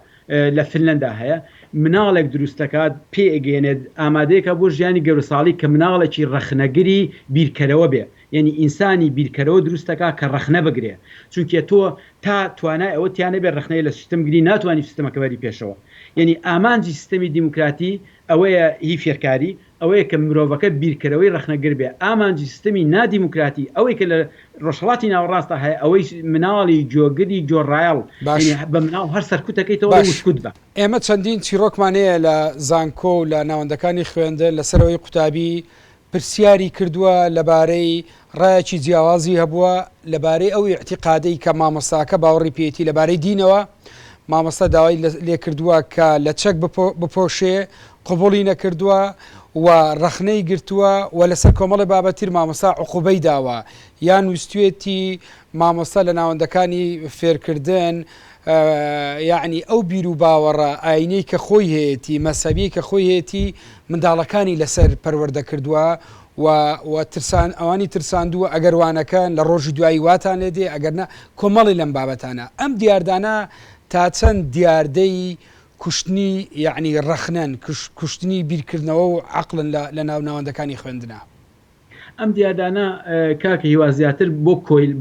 لە فنلەندا هەیە مناڵێک دروستەکات پێ ئەگەێنێت ئامادەیەکە بۆ ژیانی گەورەساڵی کە مناڵێکی ڕەخنەگری بیرکەرەوە بێ یعنی ئینسانی بیرکەرەوە دروستەکە کە ڕەخنە بگرێ چونکە تۆ تا توانای ئەوە تیانە بێ ڕەخنەی لە سیستم گری ناتوانانی سیستەمەکە بەری پێشەوە یعنی ئامانجی سیستەمی دیموکراتی ئەوەیە هی فێرکاری ئەوەیە کە مرۆڤەکە بیرکەرەوەی ڕەخنەگر بێ ئامانجی سیستەمی نادیموکراتی ئەوەی کە لە ڕۆژهەڵاتی ناوەڕاستە هەیە ئەوەی مناڵی جۆگری جۆڕایەڵ بە مناڵ هەر سەرکوتەکەیتەوە وشکوت بە ئێمە چەندین چیرۆکمانەیە لە زانکۆ و لە ناوەندەکانی خوێندن لەسەرەوەی قوتابی پرسیاری کردووە لەبارەی ڕایەکی جیاوازی هەبووە لەبارەی ئەو اعتیقادەی کە مامۆستاکە باوەڕی پێێتی لەبارەی دینەوە مامۆستا داوای لێ کردووە کە لە چەک بپۆشێ قوبوڵی نەکردووە و ڕەخنەی گرتووە و لەسەر کۆمەڵی بابەتیر مامۆستا عقوبەی داوە یان ویستوێتی مامۆستا لە ناوەندەکانی فێرکردن یعنی ئەو بیر و باوەڕە ئاینەی کە خۆی هەیەی مەسەبی کە خۆی هەیەی منداڵەکانی لەسەر پەروەردە کردووە و ترسان ئەوانی ترساندووە ئەگەروانەکەن لە ڕۆژی دوایی واتان لێدێ ئەگەرنا کۆمەڵی لەم بابەتانە ئەم دیاردانە تا چەند دیاردەی کوشتنی یعنی ڕەخنەن کوشتنی بیرکردنەوە و عقلن لە ناو ناوەندەکانی خوێندنە ئەم دیاردانە کاکە هیوا زیاتر بۆ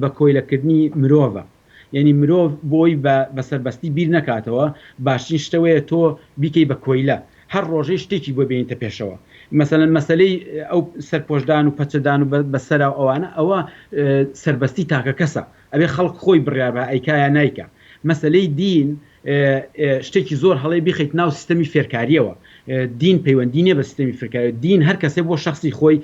بە کۆیلەکردنی مرۆڤە یعنی مرۆڤ بۆی بە سەربەستی بیر نەکاتەوە باشترین شتەوەیە تۆ بیکەی بە کۆیلە هەر ڕۆژەی شتێکی بۆ بێنیتە پێشەوە مثلەن مەسلەی ئەو سەرپۆشدان و پەچەدان و بەسەر ئەوانە ئەوە سەربەستی تاکە کەسە ئەبێ خەڵک خۆی بڕیا بە ئەیکایە نایکە مەسلەی دین شتێکی زۆر هەڵەی بیخیت ناو سیستەمی فێرکاریەوە دین پەیوەندی نیە بە سیستەمی فێرکاری دین هەر کەسێ بۆ شخصی خۆی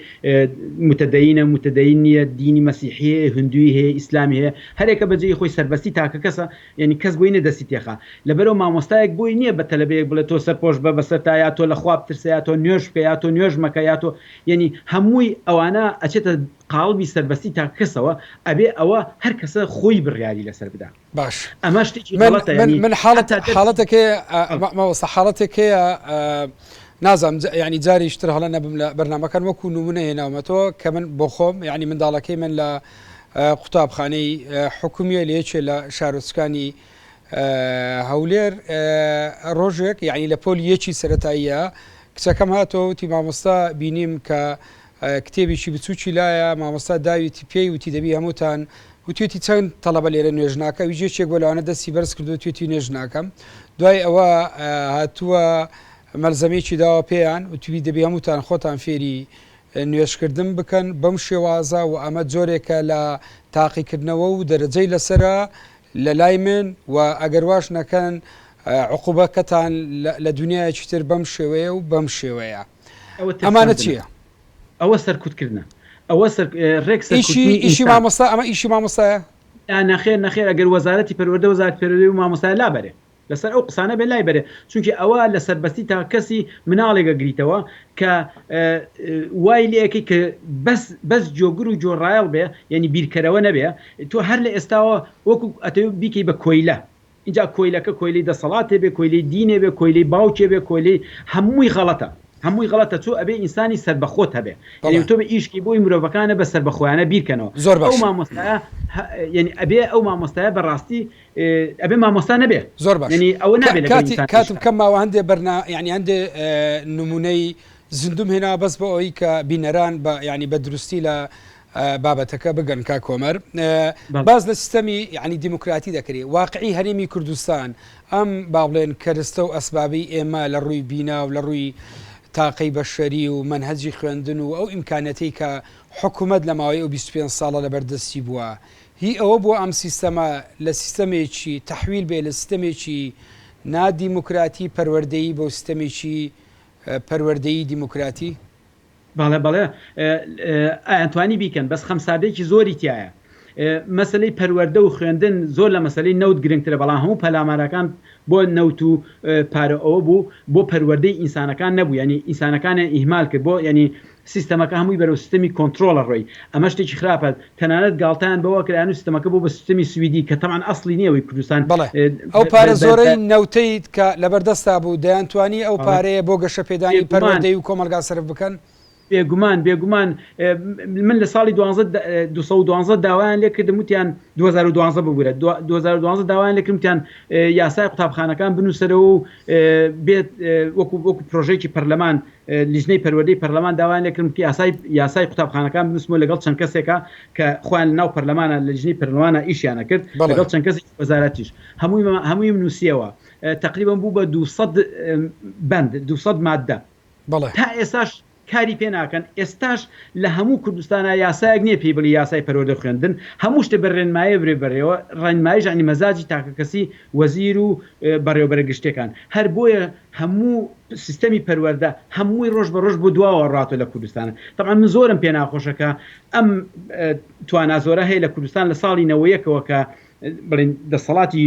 متدەین نیە دینی مەسیحیە هندووی هەیە ئیسلامی هەیە هەرێکە بەجێی خۆی سەربەستی تاکە کەسە یعنی کەس بۆی نەدەستی تێخا لەبەرەوە مامۆستایەک بۆی نییە بە تەلەبەیەک بڵێت تۆ سەرپۆش بە بەسەر تا یا تۆ لە خواب ترسە یا تۆ نوێژ بکە یا تۆ نوێژ مەکە یا تۆ یعنی هەمووی ئەوانە ئەچێتە قاڵبی سەربەستی تا کەسەوە ئەبێ ئەوە هەر کەسە خۆی بڕیاری لەسەر بدا باش ئەمە شتێکی من حاڵەتێکەیە نازم ینی جاری شتر هەڵە نەبم لە بەرنامەکان وەکو نمونەیە ناومەتەوە کە من بۆ خۆم ینی منداڵەکەی من لە قوتابخانەی حکومیە لێچێ لە شارۆچکانی هەولێر ڕۆژێک ینی لە پۆل یەکی سەرەتاییە کچەکەم هاتەوە وتی مامۆستا بینیم کە کتێبێکی بچووکی لایە مامۆستا داویتی پێی وتی دەبی هەمووتان وتێتی چەند تەڵەبە لێرە نوێژ ناکە ویژێکێک بۆ لەوانە دەستی بەرز کردو توێتی نوێژ ناکەم دوای ئەوە هاتووە مەلزەمێکی داوە پێیان وتوی دەبی هەمووتان خۆتان فێری نوێشکردن بکەن بەم شێوازە و ئەمە جۆرێکە لە تاقیکردنەوە و دەرەجەی لەسرە لە لای من و ئەگەر واش نەکەن عقوبەکەتان لە دنیایەکی تر بەم شێوەیە و بەم شێوەیە ئەمانە چییە؟ ئەوە سەرکوتکردنە ئەوە ڕێک ئیشی مامۆستا ئەمە ئیشی مامۆستایە نەخێر نەخێر ئەگەر وەزارەتی پەروەردە وەزارەتی پەروەردەی و مامۆستای لا بەرێ لەسەر ئەو قسانە بێ لای بەرێ چونکی ئەوە لە سەربەستی تا کەسی مناڵێکە گریتەوە کە وای لەکەی کە بەس جۆگر و جۆڕایەڵ بێ یعنی بیرکەرەوە نەبێ تۆ هەر لە ئێستاوە وەکو ئەتەوی بیکەی بە کۆیلە اینجا کۆیلەکە کۆیلی دەسەڵاتێ بێ کۆیلی دینێ بێ کۆیلی باوکێ بێ کۆیلی هەمووی غەڵەتە هەمووی غەڵەتە چۆ ئەبێ ئینسانی سەربەخۆت هەبێ یعنی تۆ بە ئیشکی بۆی مرۆڤەکانە بە سەربەخۆیانە بیرکەنەوە زۆر باش ئەو مامۆستایە یعنی ئەبێ ئەو مامۆستایە بەڕاستی ئەبێ مامۆستا نەبێ زۆر باش یعنی ئەوە نابێت کاتم کەم ماوە هەندێ یعنی هەندێ نمونەی زیندوم هێنا بەس بە ئەوەی کە بینەران بە ینی بە دروستی لە بابەتەکە بگەن کا کۆمەر باز لە سیستەمی یعنی دیموکراتی دەکرێت واقعی هەرێمی کوردستان ئەم با بڵێن کەرستە و ئەسبابی ئێمە لە ڕووی بینا و لە ڕووی تاقەی بەشەری و منهەجی خوێندن و ئەو ئیمکانەتی کە حکوومەت لە ماوەی ئەو 25 ساڵە لە بەردەستی بووە هی ئەوە بۆ ئەم سیستەمە لە سیستەمێکی تەحویل بێ لە سیستەمێکی نادیموکراتی پەروەردەیی بۆ سیستەمێکی پەروەردەیی دیموکراتی بەڵێ بەڵێ ئەتوانی بیکەن بەس خەمسادێکی زۆری تایە مەسلەی پەروەردە و خوێندن زۆر لە مەسلەی نەوت گرنگترە بەڵام هەموو پەلامارەکان بۆ نەوت و پارە ئەوە بوو بۆ پەروەردەی ئینسانەکان نەبوو ینی ئینسانەکانیان ئیهمال کرد بۆ ینی سیستەمەکە هەمووی بەرەو سیستەمی کۆنتترۆلە ڕۆی ئەمە شتێکی خراپە تەنانەت گاڵتان بەوە کرایان و سیستەمەکە بۆ بە سیستەمی سویدی کە تەمان ئەسڵی نییەوەی کوردستان ئەو پارە زۆرەی نەوتەیت کە لە بەردەستا بوو دەیانتوانی ئەو پارەیە بۆ گەشە پێدانی پەروەردەی و کۆمەلگا سەرف بکەن بێگومان من لە ساڵی 2012 داوایان لێ کردم وتیان 2012 ببوورە 2012 داوایان لێکردیان یاسای قوتابخانەکان بنووسەرەوە و بێت وەکو پرۆژێکی پەرلەمان لیژنەی پەروەردەی پەرلەمان داوایان لێکردم یاسای قوتابخانەکان بنووسمەوە لەگەڵ چەند کەسێکە کە خۆیان ناو پەرلەمانە لە لیژنەی پەرلەمانە ئیشیانە کرد لەگەڵ چەند کەسێکی وەزارەتیش هەمووی نووسیەوە تقریبا بوو بە 200 بند 200 مادە تا ئێساش کاری پێ ناکەن ئێستاش لە هەموو کوردستانە یاسایەک نییە پێی بڵی یاسای پەروەردە خوێندن هەموو شتە بە ڕێنمایە برێ بەڕێوە ڕێنماییش عنی مەزاجی تاکەکەسی وەزیر و بەڕێوەبەرە گشتەکان هەر بۆیە هەموو سیستەمی پەروەردە هەمووی ڕۆژ بە ڕۆژ بۆ دواوە ڕاتۆ لە کوردستانە طبعا من زۆرم پێ ناخۆشەکە ئەم توانازۆرە هەیە لە کوردستان لە ساڵی 91ەوە کە بڵین دەسەڵاتی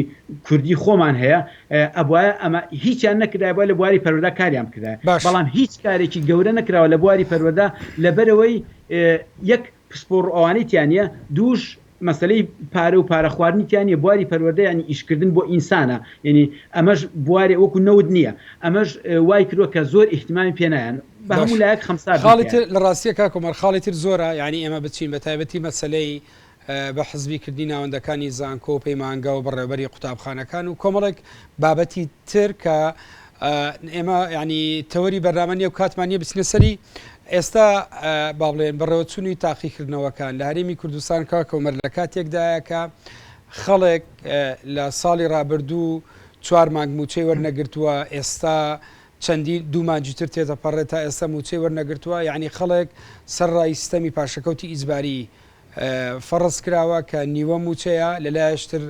کوردی خۆمان هەیە ئەبواە ئەمە هیچیان نەکرایە لە بواری پەروەردە کاریان بکرای بەڵام هیچ کارێکی گەورە نەکراوە لە بواری پەروەردە لەبەرەوەی یەک پسپۆڕ ئەوانیتیانە دووش مەسلەی پارە و پارە خواردنیتیانە بواری پەروەردە ینی ئیشکردن بۆ ئینسانە یعنی ئەمەش بوارێ وەکو نەود نییە ئەمەش وای کردوە کە زۆر ئیحتیمامی پێنایەن بە هەموو لایەک خاڵی لە ڕاستیەکە کۆمەر خاڵی تر زۆرە یعنی ئێمە بچین بە تایبەتی مەسلەی بە حزبیکردنی ناوەندەکانی زانکۆ و پەیمانگە و بەڕێوەبەری قوتابخانەکان و کۆمەڵێک بابەتی تر کە ئێمە ینی تەوەری بەرنامەنیە و کاتمانە بچنە سەری ئێستا با بڵێن بەڕێوەچوونی تاقیکردنەوەکان لە هەرێمی کوردستان کا کۆمەر لە کاتێکدایە کە خەڵک لە ساڵی ڕابردوو 4 مانگ موچەی وەرنەگرتووە ئێستا چەندی دوومانجی تر تێتەپەڕێت تا ئێستا موچەی وەرنەگرتووە یعنی خەڵک سەرڕای سیستەمی پاشەکەوتی ئیجباری فەڕست کراوە کە نیوە موچەیە لەلایەشتر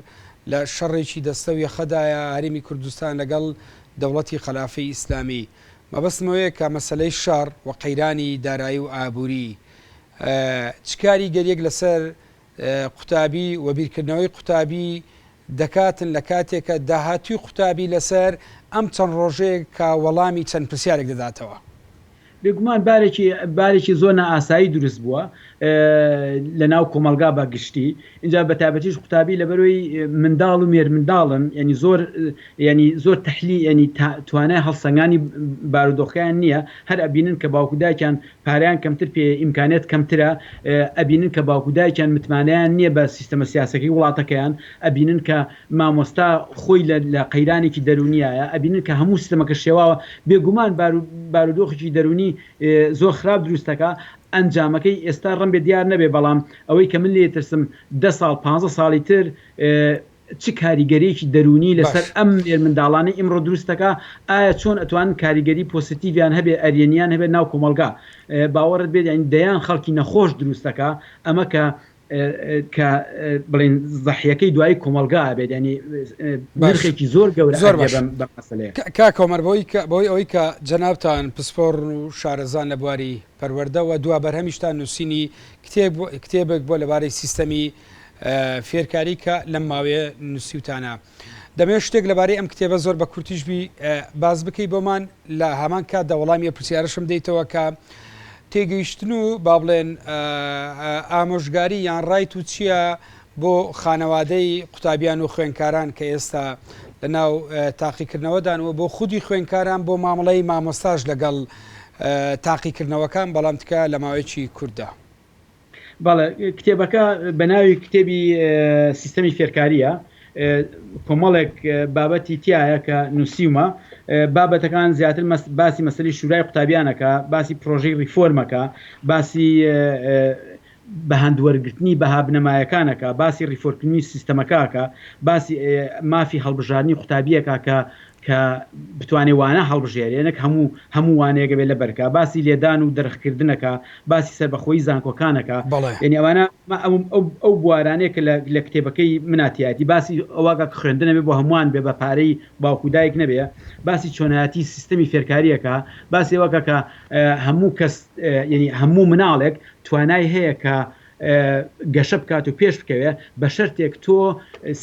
لە شەڕێکی دەستەوی خەدایە هەرێمی کوردستان لەگەڵ دەوڵەتی خەلافەی ئیسلامی مەبەستمەوەیە کە مەسلەی شار و قەیرانی دارایی و ئابووری چکاری گەریەک لەسەر قوتابی و بیرکردنەوەی قوتابی دەکاتن لە کاتێکە داهاتوی قوتابی لەسەر ئەم چەند ڕۆژەیە کە وەڵامی چەند پرسیارێک دەداتەوە بێگومان بارێکی زۆر نائاسایی دروست بووە لە ناو کۆمەلگا بە گشتی اینجا بە تایبەتیش قوتابی لەبەرەوەی منداڵ و مێر منداڵن ینی زۆر تەحلی ینی توانای هەڵسەنگانی بارودۆخیان نییە هەر ئەبینن کە باوکودایکیان پاریان کەمتر پێ ئیمکانێت کەمترە ئەبینن کە باوکودایکیان متمانیان نییە بە سیستەمە سیاسەکەی وڵاتەکەیان ئەبینن کە مامۆستا خۆی لە قەیرانێکی دەرونیایە ئەبینن کە هەموو سیستەمەکە شێواوە بێگومان بارودۆخێکی دەرونی زۆر خراپ دروستەکە ئەنجامەکەی ئێستا ڕەم بێ دیار نەبێ بەڵام ئەوەی کە من لێ ترسم 10 ساڵ 15 ساڵی تر چ کاریگەریەکی دەرونی لەسەر ئەم منداڵانی ئیمڕۆ دروستەکە ئایا چۆن ئەتوان کاریگەری پۆزیتیڤیان هەبێ ئەریێنیان هەبێت ناو کۆمەلگا باوەڕت بێت یعنی دەیان خەڵکی نەخۆش دروستەکە ئەمە کە بڵێن زەحیەکەی دوای کۆمەلگا بێت ینی نرخێکی زۆر گەورە بە مەسەلەیە کا کۆمەر بۆی ئەوەی کە جەنابتان پسپۆڕ و شارەزان لە بواری پەروەردەوە دوا بەرهەمیشتان نووسینی کتێبێک بۆ لەبارەی سیستەمی فێرکاری کە لەم ماوەیە نووسیوتانە دەمێت شتێک لەبارەی ئەم کتێبە زۆر بە کورتیشبی باز بکەی بۆمان لە هەمان کاتدا وەڵامی پرسیارەشم دەیتەوە کە تێگەیشتن و با بڵێن ئامۆژگاری یان ڕایت و چییە بۆ خانەوادەی قوتابیان و خوێنکاران کە ئێستا لە ناو تاقیکردنەوەدانەوە بۆ خودی خوێنکاران بۆ مامەڵەی مامۆستاژ لەگەڵ تاقیکردنەوەکان بەڵام تکە لە ماوەیەکی کووردا بەڵێ کتێبەکە بە ناوی کتێبی سیستەمی فێرکاریە کۆمەڵێک بابەتی تایە کە نووسیمە بابەتەکان زیاتر باسی مەسەلی شورای قوتابیانەکە باسی پرۆژەی ریفۆرمەکە باسی بە هەندوەرگرتنی بەها بنەمایەکانەکە باسی ڕیفۆرکردنی سیستەمەکەکە باسی مافی هەڵبژاردننی قوتابیەکە کە بتوانێت وانە هەڵبژێرێنێک هەموو وانەیەگە بێت لە بەرکە باسی لێدان و دەرخکردنەکە باسی سەربەخۆی زانکۆکانەکە یعنی ئەوانە ئەو بوارانەیە کە لە کتێبەکەی مناتیاتی باسی ئەوواگە خوێندنەبێ بۆ هەمووان بێ بە پارەی باوکودایەک نەبێ باسی چۆنایەتی سیستەمی فێرکاریەکە باسی ئەوەکە کە هەموو کەس ینی هەموو مناڵێک توانای هەیە کە گەشە بکات و پێش بکەوێ بە شەرتێک تۆ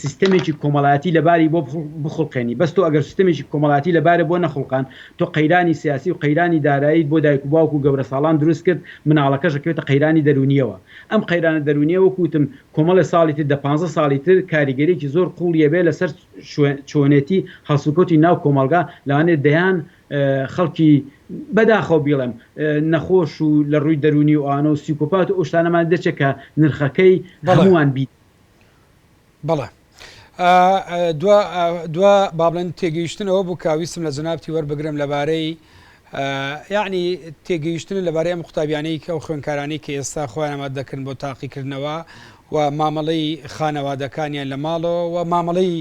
سیستەمێکی کۆمەڵایەتی لەباری بۆ بخڵقێنی بەس تۆ ئەگەر سیستەمێکی کۆمەڵاتی لەبارە بۆ نەخڵقان تۆ قەیرانی سیاسی و قەیرانی دارایی بۆ دایک و باوک و گەورە ساڵان دروست کرد مناڵەکەشەکەوێتە قەیرانی دەرونیەوە ئەم قەیرانە دەرونیەوە کوتم کۆمەڵی ساڵی تر دە 15 ساڵی تر کاریگەریکی زۆر قوڵیە بێ لەسەر چۆنێتی هەڵسوکەوتی ناو کۆمەلگا لەوانێت دەیان خەڵکی بەداخەو بیڵێم نەخۆش و لە ڕووی دەرونی و ئانە و سیکۆپات و ئۆشتانەمان دەچێت کە نرخەکەی هەمووان بیت بەڵێ دو بابلەن تێگەیشتنەوە بوو کاویستم لە جەنابەتی وەربگرم لەبارەی یعنی تێگەیشتن لەبارەی ئەم قوتابیانەی کە ئەو خوێندکارانەی کە ئێستا خۆیان ئامادەکردن بۆ تاقیکردنەوە و مامەڵەی خانەوادەکانیان لە ماڵەوە و مامەڵەی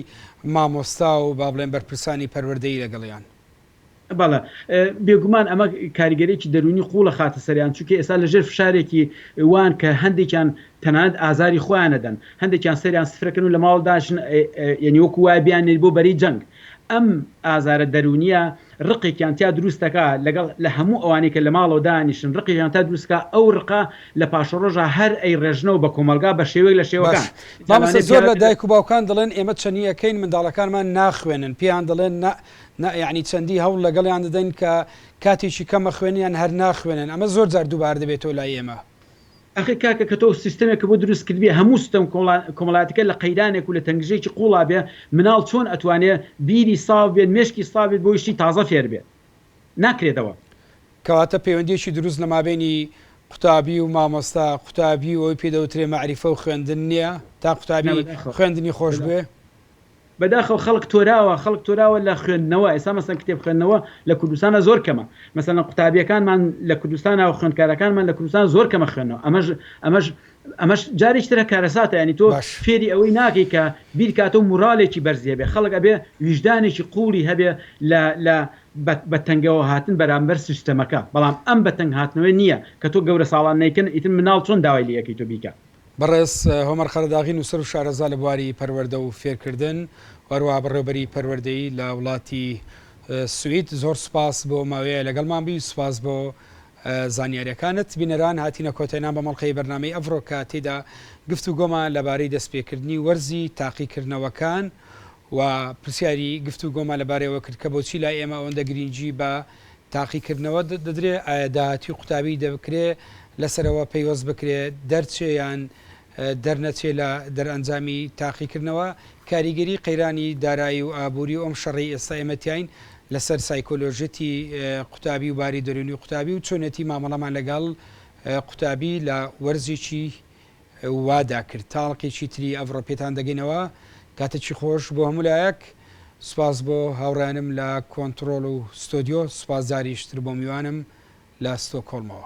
مامۆستا و با بڵێن بەرپرسانی پەروەردەی لەگەڵیان بەڵێ بێگومان ئەمە کاریگەرێکی دەرونی قوڵە خاتە سەریان چونکە ئێستا لەژێر فشارێکی وان کە هەندێکیان تەنانەت ئازاری خۆیانەدەن هەندێکیان سەریان سفرەکەن و لە ماڵ داشن یعنی وەکو وای بیانێت بۆ بەری جەنگ ئەم ئازارە دەرونیە ڕقێکیان تا دروستەکە لەگەڵ لە هەموو ئەوانەی کە لە ماڵەوە دانیشن ڕقیان تا دروستکە ئەو ڕقا لە پاشەڕۆژە هەر ئەی ڕێژنەوە بە کۆمەلگا بە شێوەیە لە شێوەکان زۆر لە دایک و باوکان دەڵێن ئێمە چەندیەکەین منداڵەکانمان ناخوێنن پێیان دەڵێن یعنی چەندی هەوڵ لەگەڵیان دەدەین کە کاتێکی کەمە خوێنیان هەر ناخوێنن ئەمە زۆر جار دووبار دەبێتەوە لای ئێمە ئەخی کاکە کە تۆ سیستەمێکە بۆ دروست کردبێ هەموو سیستەم کۆمەڵاتەکە لە قەیرانێک و لە تەنگژەیەکی قوڵا بێ مناڵ چۆن ئەتوانێت بیری ساو بێت مێشکی ساوێت بۆ یشتی تازە فێر بێت ناکرێتەوە کەواتە پەیوەندیەکی دروست لە مابینی قوتابی و مامۆستا قوتابی و ئەوی پێدەوترێ مەعریفە و خوێندن نییە تا قوتابی خوێندنی خۆش بێ بەداخەوە خەڵک تۆراوە لە خوێندنەوە ئێستا مەسەن کتێب خوێندنەوە لە کوردستانە زۆر کەمە مەسەن قوتابیەکانمان لە کوردستانە و خوێندکارەکانمان لە کوردستان زۆر کەمە خوێنەوە ئەمەش جارێکترە کارەساتە ینی تۆ فێری ئەوەی ناکەی کە بیر کاتە و موراڵێکی بەرزیە بێ خەڵک ئەبێ ویژدانێکی قوڵی هەبێ لە بە تەنگەوە هاتن بەرامبەر سیستەمەکە بەڵام ئەم بە تەنگ هاتنەوەی نییە کە تۆ گەورە ساڵان نیکن ئیتر مناڵ چۆن داوای لەکەی تۆ بیکە بەڕێز هۆمەر خەرداغی نووسەر و شارەزا لە بواری پەروەردە و فێرکردن وەروە بەڕێوەبەری پەروەردەی لە وڵاتی سوید زۆر سوپاس بۆ ماوەیە لەگەڵمان بی سوپاس بۆ زانیاریەکانت بینەران هاتینە کۆتێنان بە مەڵقەی بەرنامەی ئەڤڕۆ کە تێدا گفتوگۆمان لەبارەی دەستپێکردنی وەرزی تاقیکردنەوەکان و پرسیاری گفتوگۆمان لەبارەیەوە کرد کە بۆچی لای ئێمە ئەوەندە گرنگی بە تاقیکردنەوە دەدرێت داهاتی قوتابی دەبکرێت لەسەرەوە پەیوەست بکرێت دەرچێیان دەرنەچێ لە دەرئەنجامی تاقیکردنەوە کاریگەری قەیرانی دارایی و ئابووری و ئەم شەڕی ئێستا ئێمەتیاین لەسەر سایکۆلۆژەتی قوتابی و باری دەرونی قوتابی و چۆنێتی مامەڵەمان لەگەڵ قوتابی لە وەرزێکی وادا کرد تاڵقێکی تری ئەڤڕۆ پێتان دەگەینەوە کاتێکی خۆش بۆ هەموو لایەک سوپاس بۆ هاوڕانم لە کۆنتترۆل و ستۆدیۆ سوپاسداریشتر بۆ میوانم لە ستۆکۆڵمەوە